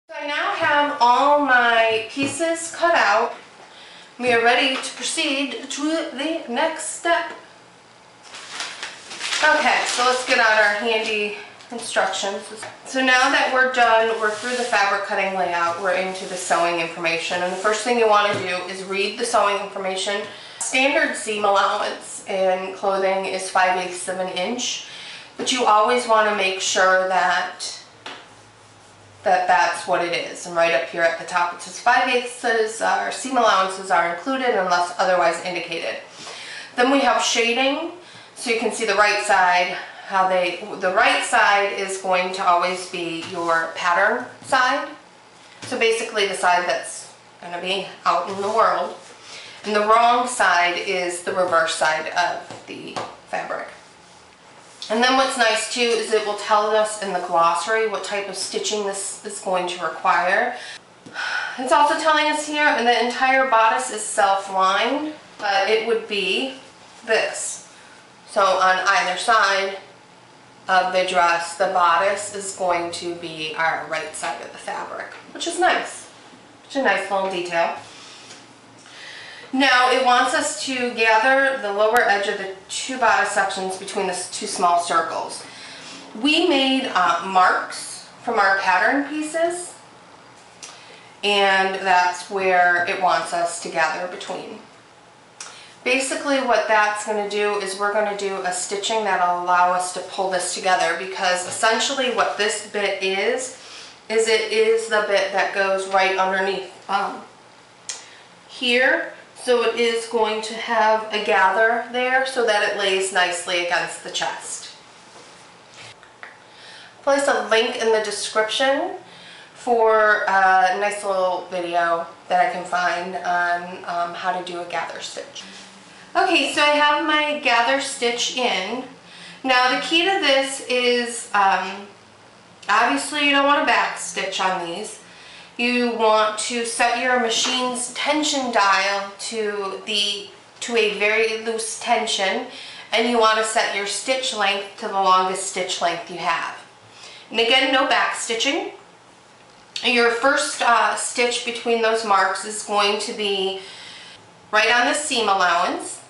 So I now have all my pieces cut out. We are ready to proceed to the next step. Okay, so let's get out our handy instructions. So now that we're done, we're through the fabric cutting layout, we're into the sewing information. And the first thing you want to do is read the sewing information. Standard seam allowance in clothing is 5/8 of an inch, but you always want to make sure that that's what it is. And right up here at the top it says 5/8 our seam allowances are included unless otherwise indicated. Then we have shading, so you can see the right side, the right side is going to always be your pattern side. So basically the side that's going to be out in the world. And the wrong side is the reverse side of the fabric. And then what's nice too is it will tell us in the glossary what type of stitching this is going to require. It's also telling us here, and the entire bodice is self-lined, but it would be this. So on either side of the dress, the bodice is going to be our right side of the fabric, which is nice. It's a nice little detail. Now it wants us to gather the lower edge of the two bodice sections between the two small circles. We made marks from our pattern pieces, and that's where it wants us to gather between. Basically what that's going to do is we're going to do a stitching that'll allow us to pull this together, because essentially what this bit is it is the bit that goes right underneath here. So it is going to have a gather there so that it lays nicely against the chest. I'll place a link in the description for a nice little video that I can find on how to do a gather stitch. Okay, so I have my gather stitch in. Now the key to this is obviously you don't want to back stitch on these. You want to set your machine's tension dial to a very loose tension, and you want to set your stitch length to the longest stitch length you have. And again, no back stitching. Your first stitch between those marks is going to be right on the seam allowance,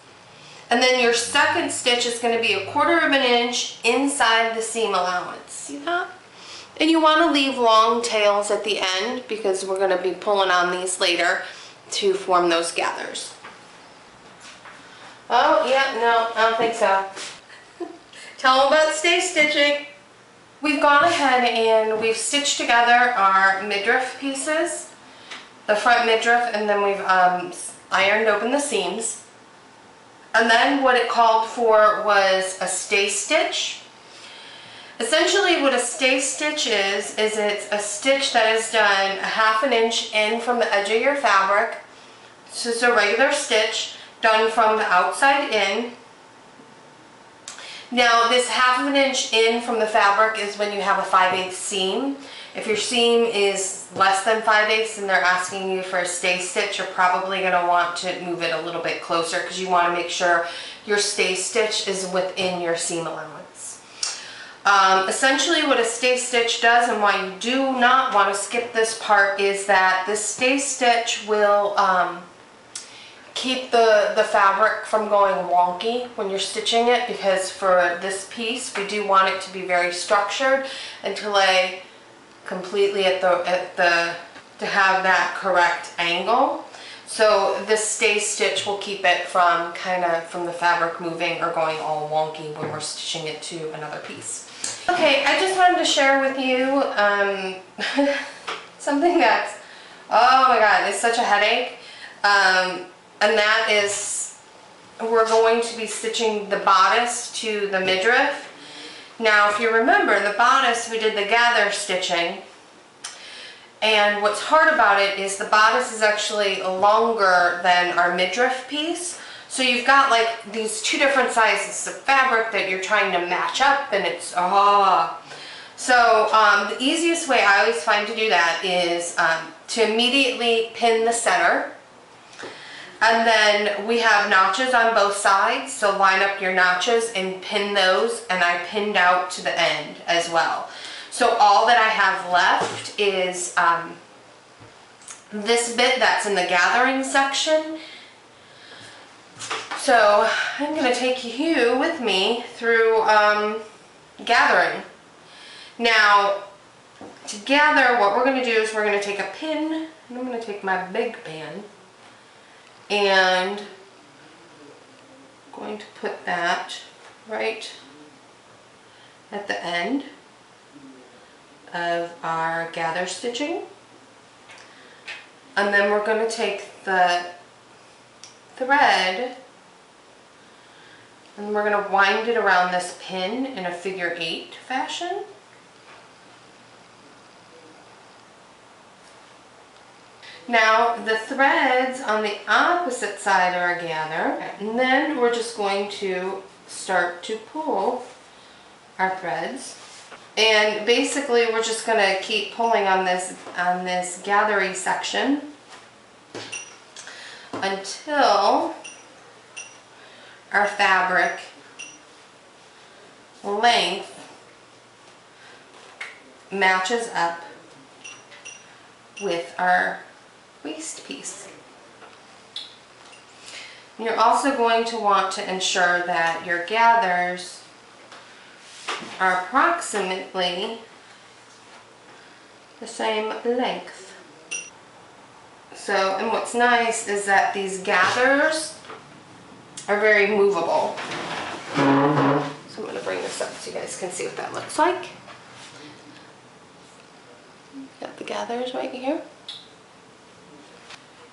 and then your second stitch is going to be 1/4 of an inch inside the seam allowance. See that? And you want to leave long tails at the end because we're going to be pulling on these later to form those gathers. Oh, yeah, no, I don't think so. Tell them about stay stitching. We've gone ahead and we've stitched together our midriff pieces, the front midriff, and then we've ironed open the seams. And then what it called for was a stay stitch. Essentially what a stay stitch is it's a stitch that is done 1/2 inch in from the edge of your fabric. So it's a regular stitch done from the outside in. Now this 1/2 inch in from the fabric is when you have a 5/8 seam. If your seam is less than 5/8 and they're asking you for a stay stitch, you're probably going to want to move it a little bit closer because you want to make sure your stay stitch is within your seam allowance. Essentially what a stay stitch does, and why you do not want to skip this part, is that this stay stitch will keep the fabric from going wonky when you're stitching it, because for this piece we do want it to be very structured and to lay completely to have that correct angle. So this stay stitch will keep it from from the fabric moving or going all wonky when we're stitching it to another piece. Okay, I just wanted to share with you something that's, oh my god, it's such a headache. And that is, we're going to be stitching the bodice to the midriff. Now if you remember, the bodice we did the gather stitching, and what's hard about it is the bodice is actually longer than our midriff piece. So you've got like these two different sizes of fabric that you're trying to match up, and it's So the easiest way I always find to do that is to immediately pin the center. And then we have notches on both sides, so line up your notches and pin those, and I pinned out to the end as well. So all that I have left is this bit that's in the gathering section. So I'm going to take you with me through gathering. Now, to gather, what we're going to do is we're going to take a pin, and I'm going to take my big pin, and I'm going to put that right at the end of our gather stitching. And then we're going to take the thread and we're going to wind it around this pin in a figure 8 fashion. Now the threads on the opposite side are a gather, and then we're just going to start to pull our threads. And basically we're just going to keep pulling on this gathery section until our fabric length matches up with our waist piece. You're also going to want to ensure that your gathers are approximately the same length. So, and what's nice is that these gathers are very movable. So I'm going to bring this up so you guys can see what that looks like. Got the gathers right here.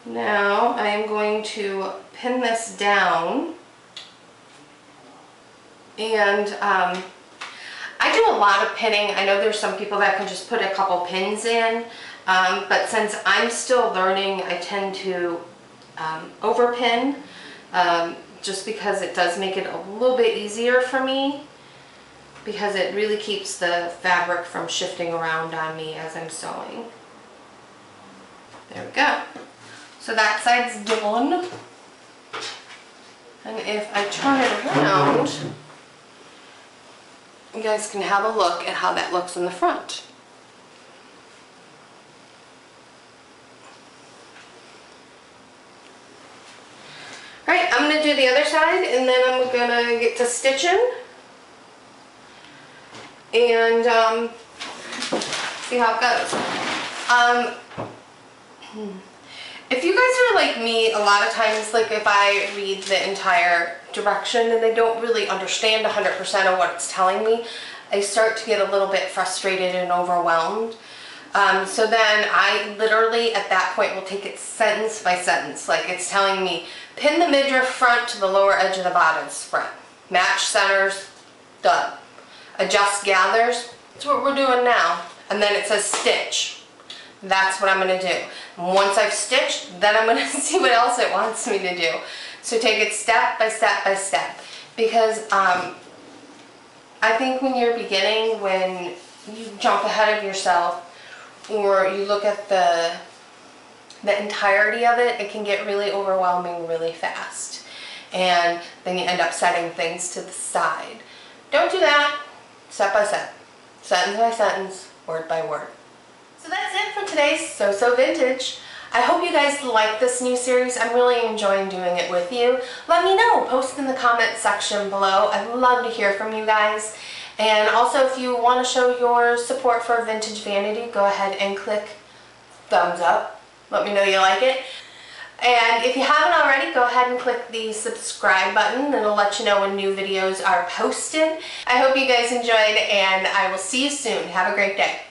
Now I'm going to pin this down, and I do a lot of pinning. I know there's some people that can just put a couple pins in, but since I'm still learning, I tend to overpin, just because it does make it a little bit easier for me, because it really keeps the fabric from shifting around on me as I'm sewing. There we go. So that side's done. And if I turn it around, you guys can have a look at how that looks in the front. Alright, I'm going to do the other side, and then I'm going to get to stitching and see how it goes. If you guys are like me, a lot of times, like if I read the entire direction and I don't really understand 100% of what it's telling me, I start to get a little bit frustrated and overwhelmed. So then I literally at that point will take it sentence by sentence. Like it's telling me, pin the midriff front to the lower edge of the bodice front. Match centers, done. Adjust gathers, that's what we're doing now. And then it says stitch. That's what I'm going to do. And once I've stitched, then I'm going to see what else it wants me to do. So take it step by step by step. Because I think when you're beginning, when you jump ahead of yourself or you look at the entirety of it, it can get really overwhelming really fast. And then you end up setting things to the side. Don't do that. Step by step. Sentence by sentence. Word by word. So that's it for today's So Vintage. I hope you guys like this new series. I'm really enjoying doing it with you. Let me know. Post in the comment section below. I'd love to hear from you guys. And also, if you want to show your support for Vintage Vanity, go ahead and click thumbs up. Let me know you like it. And if you haven't already, go ahead and click the subscribe button. It'll let you know when new videos are posted. I hope you guys enjoyed, and I will see you soon. Have a great day.